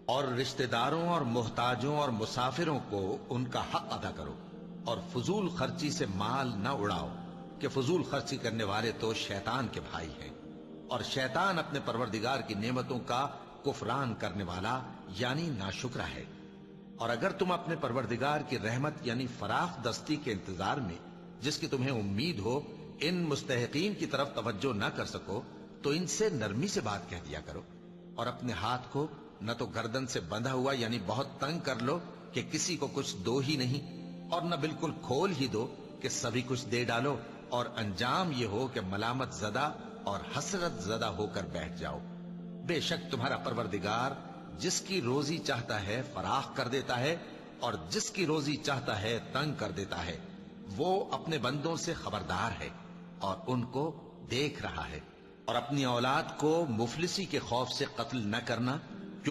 اور رشتہ داروں اور محتاجوں اور مسافروں کو ان کا حق ادا کرو، اور فضول خرچی سے مال نہ اڑاؤ کہ فضول خرچی کرنے والے تو شیطان کے بھائی ہیں، اور شیطان اپنے پروردگار کی نعمتوں کا کفران کرنے والا یعنی ناشکرا ہے۔ اور اگر تم اپنے پروردگار کی رحمت یعنی فراخ دستی کے انتظار میں، جس کی تمہیں امید ہو، ان مستحقین کی طرف توجہ نہ کر سکو تو ان سے نرمی سے بات کہہ دیا کرو، اور اپنے ہاتھ کو نہ تو گردن سے بندھا ہوا یعنی بہت تنگ کر لو کہ کسی کو کچھ دو ہی نہیں، اور نہ بالکل کھول ہی دو کہ سبھی کچھ دے ڈالو، اور انجام یہ ہو کہ ملامت زدہ اور حسرت زدہ ہو کر بیٹھ جاؤ۔ بے شک تمہارا پروردگار جس کی روزی چاہتا ہے فراخ کر دیتا ہے، اور جس کی روزی چاہتا ہے تنگ کر دیتا ہے۔ وہ اپنے بندوں سے خبردار ہے اور ان کو دیکھ رہا ہے۔ اور اپنی اولاد کو مفلسی کے خوف سے قتل نہ کرنا،